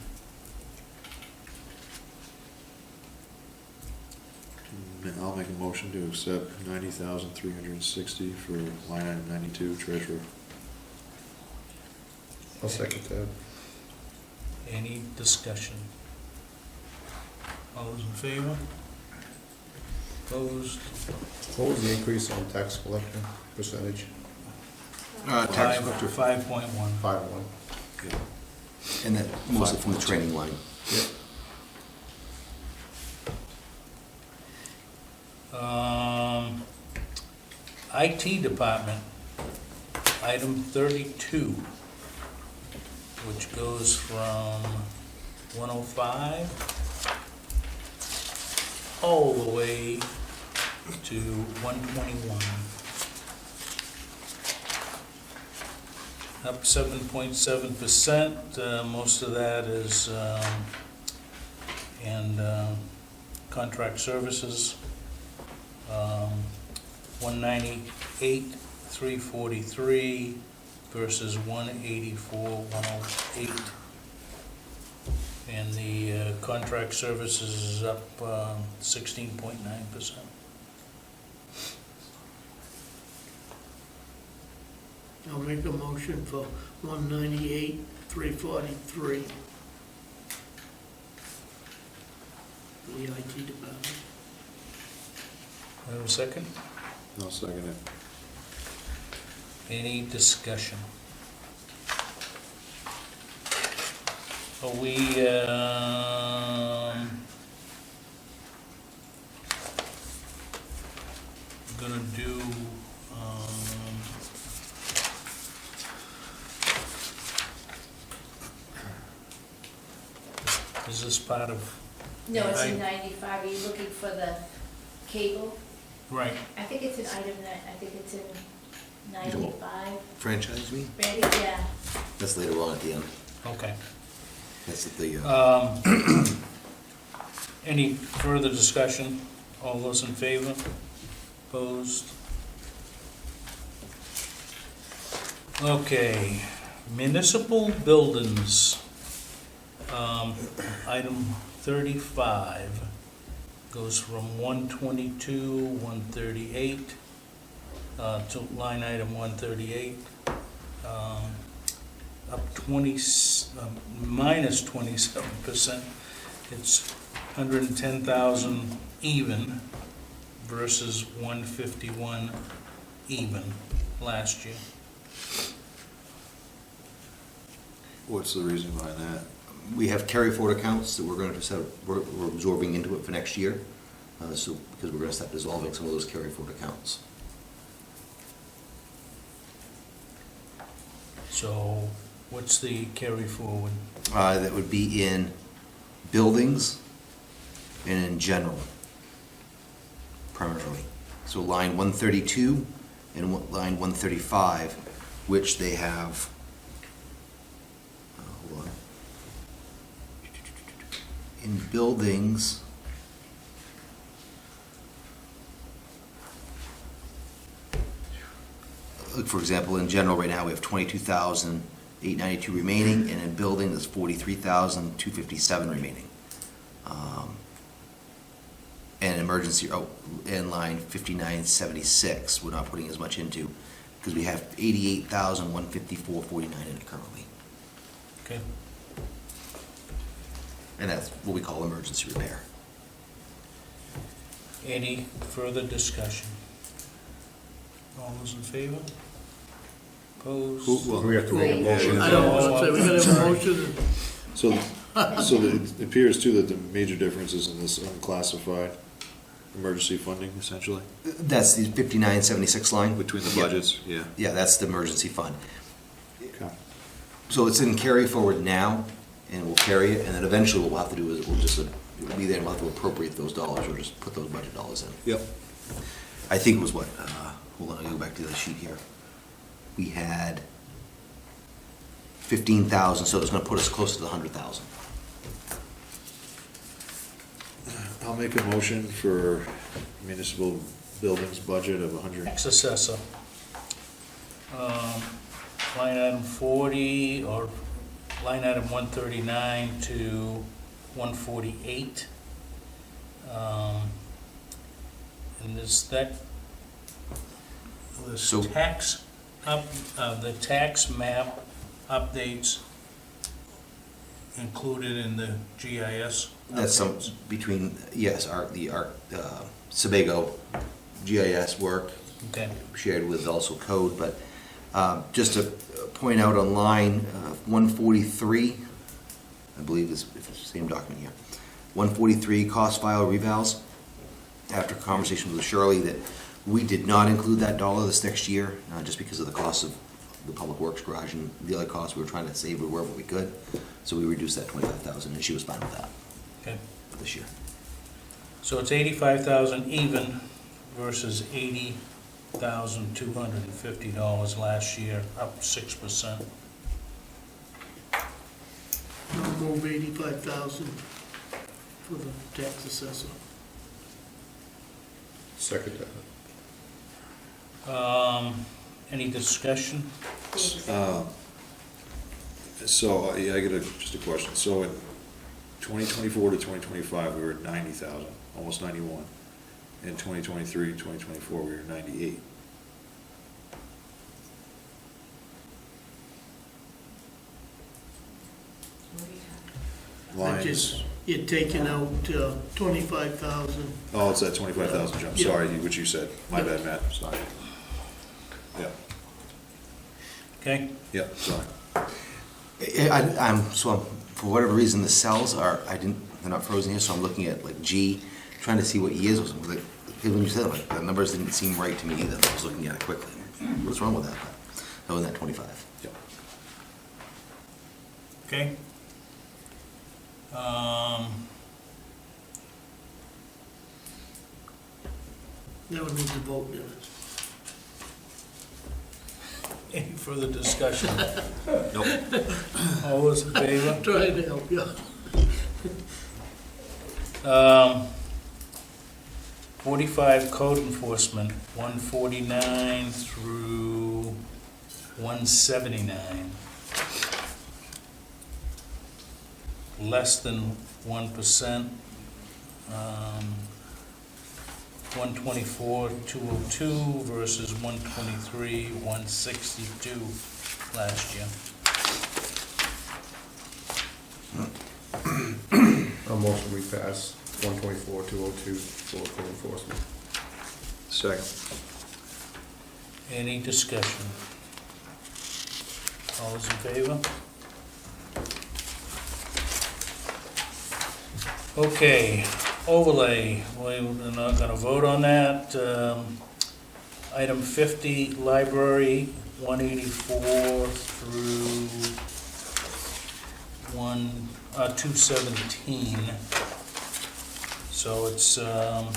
I'll make a motion to accept 90,360 for line item 92, treasurer. I'll second that. Any discussion? All those in favor? Opposed? What was the increase on tax collector percentage? Tax collector, 5.1. 5-1. and that mostly from the training line. IT department, item 32, which goes from 105 all the way to 121. Up 7.7%, most of that is, contract services. 198,343 versus 184,108. And the contract services is up 16.9%. I'll make a motion for 198,343. The IT department. Have a second? I'll second it. Any discussion? Are we, gonna do, is this part of? No, it's in I- 95, are you looking for the cable? Right. I think it's in item, I think it's in 95. Franchise me? Ready? Yeah. That's later on at the end. Okay. That's at the, Any further discussion? All those in favor? Opposed? Okay, municipal buildings, item 35 goes from 122, 138, to line item 138, up minus 27%. It's 110,000 even versus 151 even last year. What's the reason behind that? we have carry forward accounts that we're going to set, we're absorbing into it for next year. So, because we're going to start dissolving some of those carry forward accounts. So what's the carry forward? That would be in buildings and in general, primarily. So line 132 and line 135, which they have, hold on. In buildings, look, for example, in general, right now, we have 22,892 remaining, and in building, there's 43,257 remaining. And emergency, in line 5976, we're not putting as much into, because we have 88,154.49 in it currently. Okay. And that's what we call emergency repair. Any further discussion? All those in favor? Opposed? We have to make a motion. I don't want to say, we gotta have a motion. So it appears too that the major difference is in this unclassified emergency funding, essentially, That's the 5976 line? between the Yeah. budgets, yeah. Yeah, that's the emergency fund. Okay. So it's in carry forward now, and we'll carry it, and then eventually what we'll have to do is we'll just, it'll be there, and we'll have to appropriate those dollars, or just put those budget dollars in. Yep. I think it was what, hold on, I'll go back to the sheet here. We had 15,000, so it's gonna put us close to the 100,000. I'll make a motion for municipal buildings budget of 100. Tax assessor. Line item 40, or line item 139 to 148. And is that, So- the tax the tax map updates included in the GIS? That's some, updates? between, yes, Sebago GIS work, Okay, shared with also code, but Just to point out on line 143, I believe it's the same document here, 143 cost file revals, after conversation with Shirley, that we did not include that dollar this next year, just because of the cost of the public works garage and the other costs we were trying to save wherever we could. So we reduced that 25,000, and she was fine with that Okay. for this year. So it's 85,000 even versus $80,250 last year, up 6%. I'll move 85,000 for the tax assessor. Second that. Any discussion? So, I get just a question. So in 2024 to 2025, we were at 90,000, almost 91. In 2023 and 2024, we were at 98. Lions, You're taking out 25,000. oh, it's that 25,000 jump, Yeah. sorry, what you said. My Yeah. bad, Matt, sorry. Yeah, Okay, yeah, sorry. So for whatever reason, the cells are, they're not frozen here, so I'm looking at like G, trying to see what years was, like, when you said it, like, the numbers didn't seem right to me either, I was looking at it quickly. What's wrong with that? Oh, in that 25. Yep. okay. That would need to vote, Dennis. Any further discussion? Nope. All those in favor? Trying to help you. 45 code enforcement, 149 through 179. Less than 1%. 124, 202 versus 123, 162 last year. I'll motion we pass 124, 202 for code enforcement. Second. Any discussion? All those in favor? Okay, overlay, we're not gonna vote on that. Item 50, library, 184 through 217. So it's up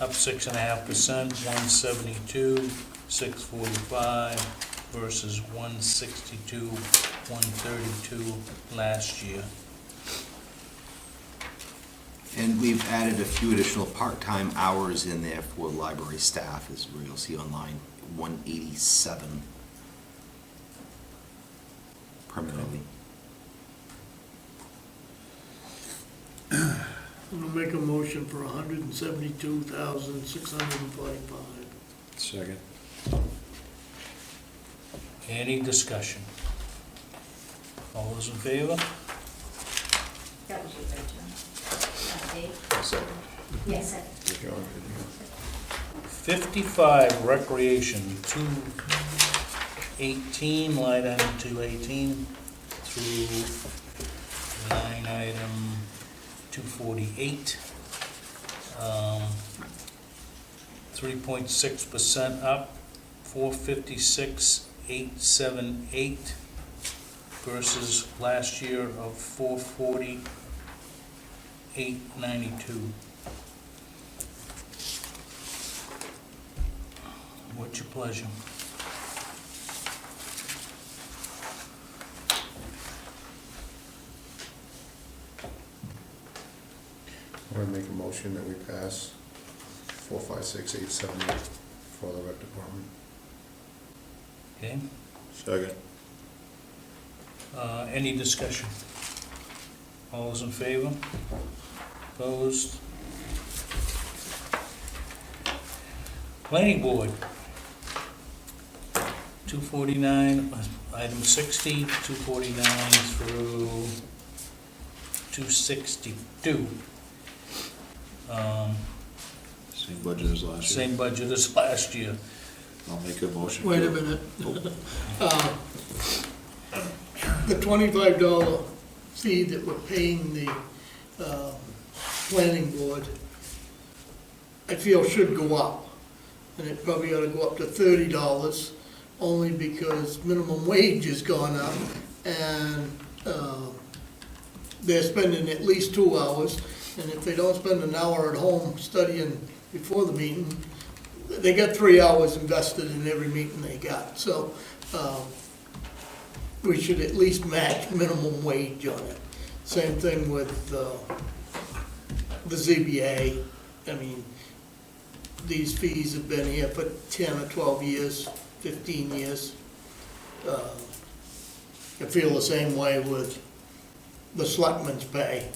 6.5%, 172, 645 versus 162, 132 last year. And we've added a few additional part-time hours in there for library staff, as where you'll see on line 187 permanently. I'm gonna make a motion for 172,645. Second. Any discussion? All those in favor? That was your third term. Dave? Second. Yes, sir. 55 recreation, 218, line item 218 through line item 248. 3.6% up, 456,878 versus last year of 440,892. What's your pleasure? I'm gonna make a motion that we pass 456,878 for the rec department. Okay, Second. any discussion? All those in favor? Opposed? Planning board. 249, item 60, 249 through 262. Same budget as last year. Same budget as last year. I'll make a motion. Wait a minute. The $25 fee that we're paying the planning board, I feel should go up. And it probably ought to go up to $30, only because minimum wage has gone up, and they're spending at least 2 hours, and if they don't spend an hour at home studying before the meeting, they got 3 hours invested in every meeting they got. So we should at least match minimum wage on it. Same thing with the ZBA. I mean, these fees have been here for 10 or 12 years, 15 years. I feel the same way with the selectmen's pay.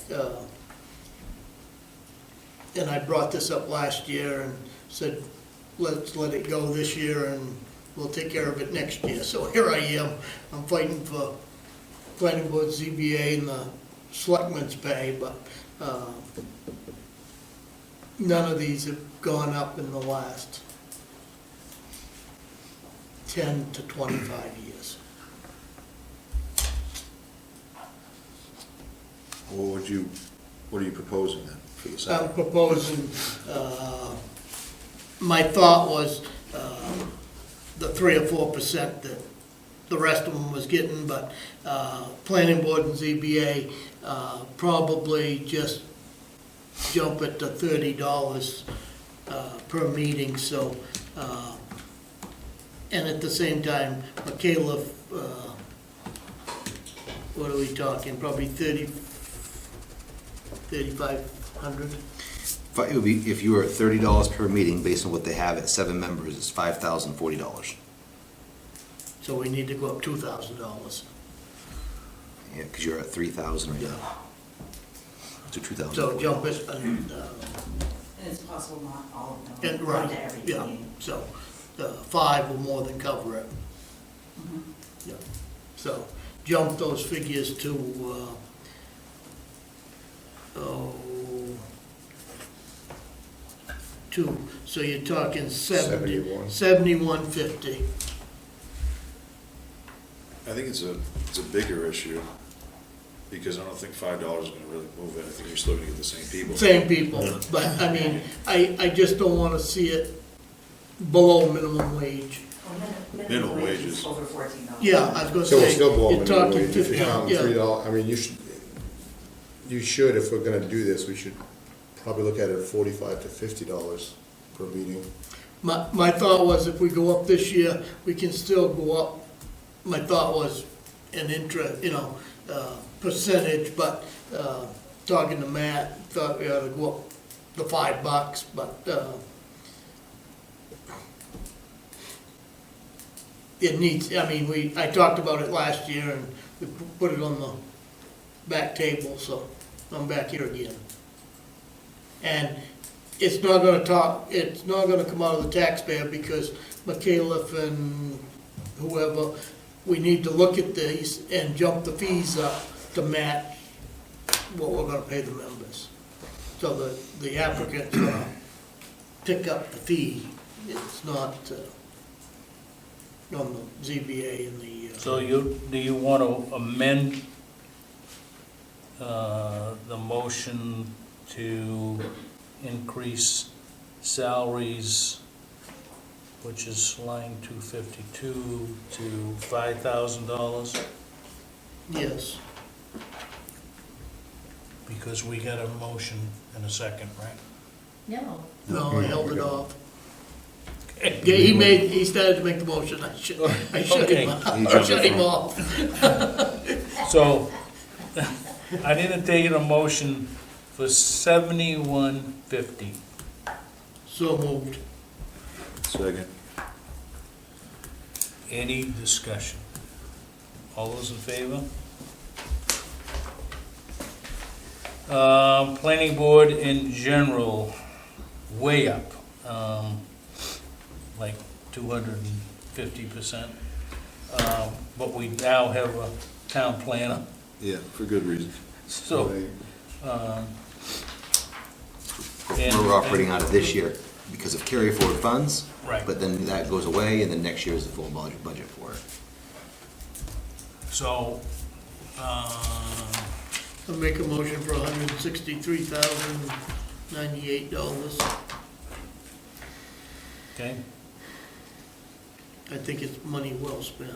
And I brought this up last year and said, let's let it go this year and we'll take care of it next year. So here I am, I'm fighting for planning board, ZBA, and the selectmen's pay, but none of these have gone up in the last 10 to 25 years. What are you proposing then for the I'm second? proposing, my thought was the 3 or 4% that the rest of them was getting, but planning board and ZBA probably just jump it to $30 per meeting, so, and at the same time, Mikala, what are we talking, probably 3,500? It would be, if you were at $30 per meeting, based on what they have at 7 members, it's $5,040. So we need to go up $2,000. Yeah, because you're at 3,000 right now. To 2,000. So jump it, and, And it's possible not all of them. and, Not right, to every yeah, meeting. so 5 will more than cover it. Mhm. Yeah. So jump those figures to, so you're talking 71. 7150. I think it's a bigger issue, because I don't think $5 is gonna really move it. I think you're still gonna get the same people. Same people, but I mean, I just don't want to see it below minimum wage. Well, Minimum wage wages. is over $14. Yeah, I was gonna So we're say, still below you're minimum talking wage, if 50, you're counting yeah. $3, I mean, you should, if we're gonna do this, we should probably look at it at $45 to $50 per meeting. My thought was if we go up this year, we can still go up, my thought was an percentage, but, talking to Matt, thought we ought to go up the $5, but, it needs, I mean, I talked about it last year and we put it on the back table, so I'm back here again. And it's not gonna come out of the taxpayer because Mikala and whoever, we need to look at these and jump the fees up to match what we're gonna pay the members. So the applicant's gonna pick up the fee, it's not on the ZBA and the. So do you want to amend the motion to increase salaries, which is line 252, to $5,000? Yes, Because we got a motion and a second, right? No, no, I held it off. Yeah, he started to make the motion, I shut Okay. him off. So, I entertain a motion for $71.50. So moved. Second. Any discussion? All those in favor? Planning board in general, way up, like 250%. But we now have a town planner, Yeah, for good reason. so. Right. And- We're operating out of this year. because of carry forward funds. Right. But then that goes away, and then next year is the full budget for it. So, I'll make a motion for $163,098. okay, I think it's money well spent.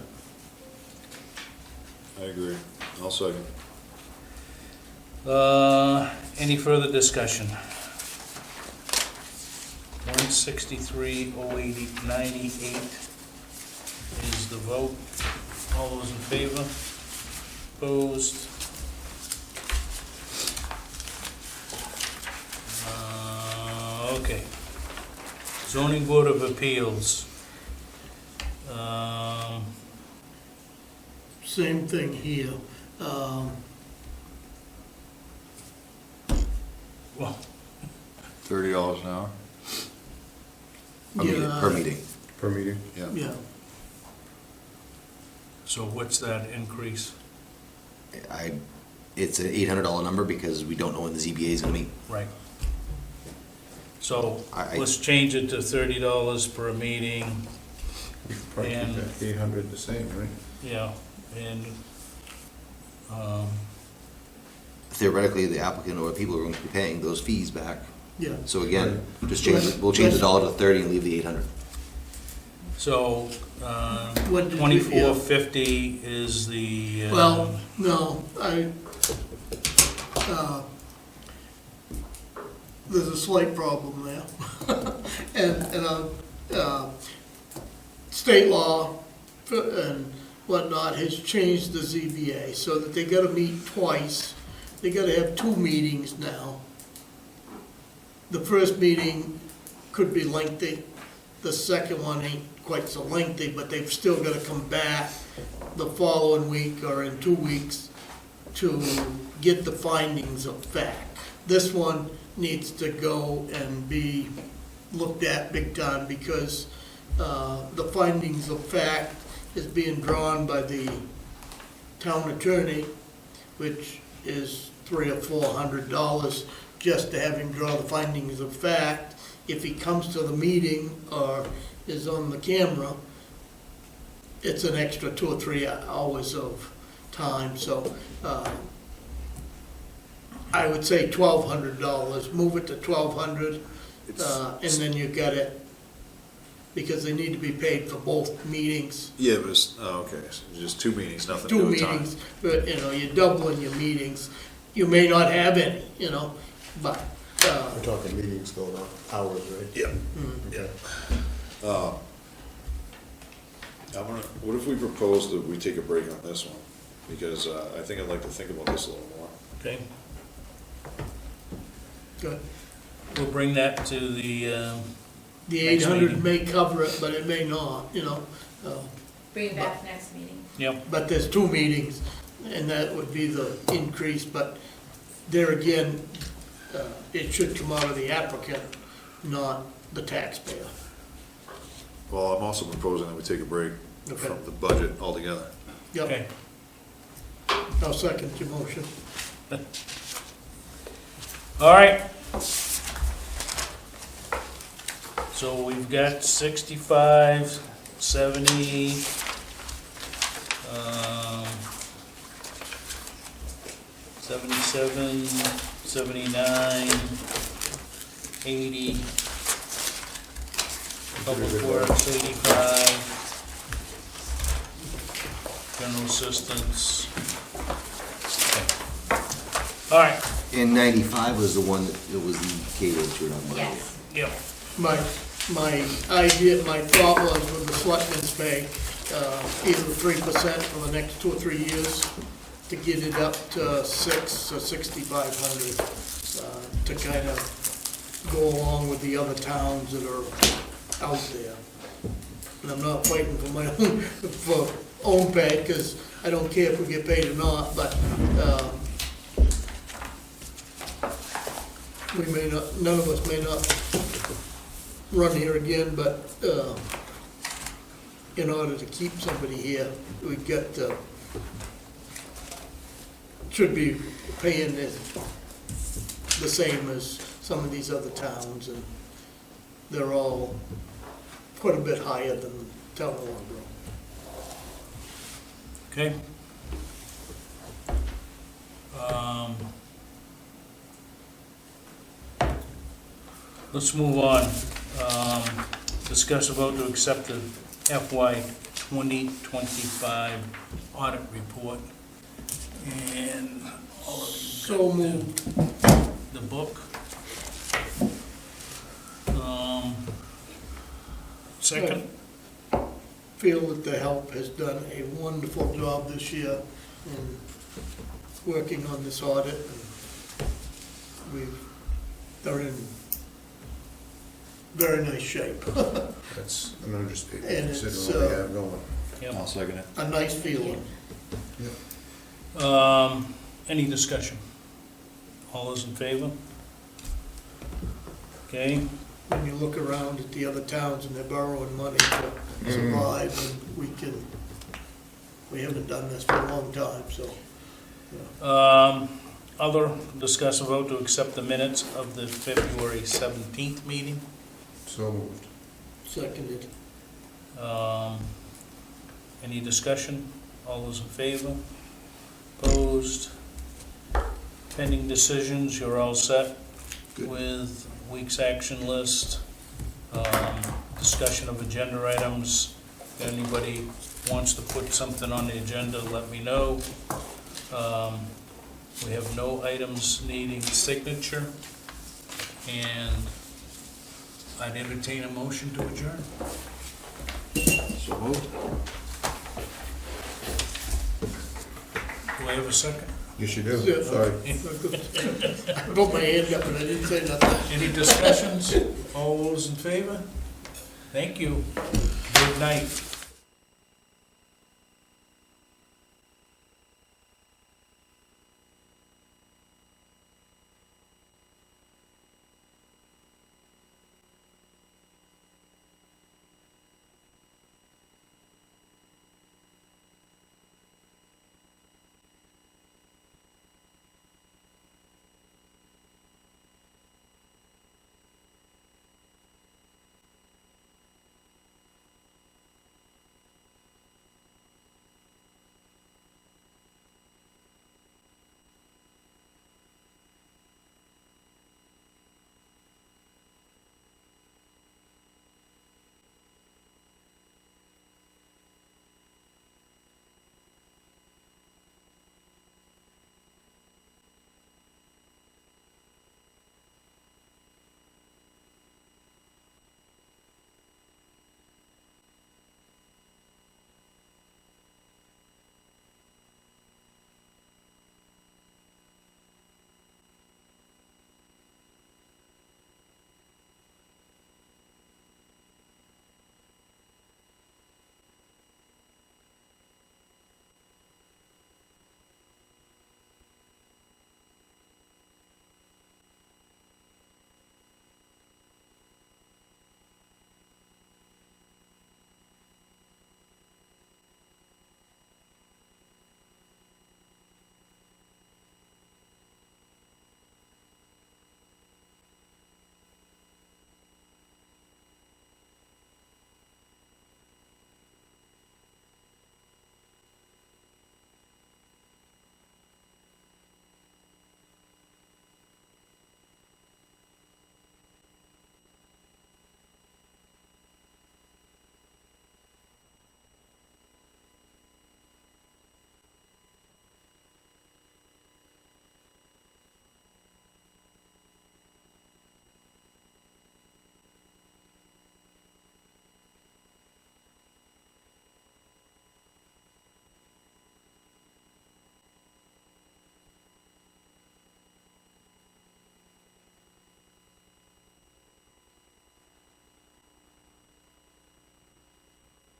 I agree. I'll second. any further discussion? 163,098 is the vote. All those in favor? Opposed? Okay. Zoning Board of Appeals. Same thing here. Well, $30 an hour? Per meeting. Per meeting? Yeah, so what's that increase? It's an $800 number because we don't know when the ZBA is gonna meet. Right. So I- let's change it to $30 per meeting, We should probably keep And- that 800 the same, right? yeah, and, Theoretically, the applicant or people are going to be paying those fees back. yeah. So again, just change it, we'll change the dollar to 30 and leave the 800. so, What did we- 2450 is the, Well, no, there's a slight problem there. And state law and whatnot has changed the ZBA so that they gotta meet twice. They gotta have 2 meetings now. The first meeting could be lengthy, the second one ain't quite so lengthy, but they've still gotta come back the following week or in 2 weeks to get the findings of fact. This one needs to go and be looked at big time because the findings of fact is being drawn by the town attorney, which is $300 or $400 just to have him draw the findings of fact. If he comes to the meeting or is on the camera, it's an extra 2 or 3 hours of time, so I would say $1,200, move it to $1,200, and then you got it, because they need to be paid for both meetings. Yeah, but it's, okay, so just 2 meetings, nothing to 2 do with time. meetings, but, you're doubling your meetings. You may not have any, but, We're talking meetings going on, hours, right? Yeah. Okay. What if we propose that we take a break on this one? Because I think I'd like to think about this a little more. okay, good. we'll bring that to the, The Next 800 meeting. may cover it, but it may not, Bring it back next meeting. yep, but there's 2 meetings, and that would be the increase, but there again, it should come out of the applicant, not the taxpayer. Well, I'm also proposing that we take a break Okay. from the budget altogether. Yep, okay. I'll second your motion. All right. So we've got 65, 70, 77, 79, 80, Public Works, 85, General Assistance. Okay. All right, And 95 was the one that it was the catered to. Yes. yep. My idea, my thought was with the selectmen's pay, either 3% for the next 2 or 3 years to get it up to 6 or 6,500, to kind of go along with the other towns that are out there. And I'm not fighting for my own pay, because I don't care if we get paid or not, but, we may not, none of us may not run here again, but in order to keep somebody here, we got to, should be paying the same as some of these other towns, and they're all quite a bit higher than town of Waterboro. Okay. Let's move on. Discuss a vote to accept the FY 2025 Audit Report. And all of you So got moved. the book. Second? Feel that the help has done a wonderful job this year in working on this audit. They're in very nice shape. That's an understatement, And it's, considering what we have going. Yep. I'll second it. A nice feeling. Any discussion? All those in favor? Okay, When you look around at the other towns and they're borrowing money to survive, and we haven't done this for a long time, so. other, discuss a vote to accept the minutes of the February 17th meeting. So moved. Seconded. Any discussion? All those in favor? Opposed? Pending decisions, you're all set with week's action list. Discussion of agenda items. If anybody wants to put something on the agenda, let me know. We have no items needing signature, and I'd entertain a motion to adjourn. So moved. Do I have a second? Yes, you Yeah. do, sorry. I put my hand up and I didn't say nothing. Any discussions? All those in favor? Thank you. Good night.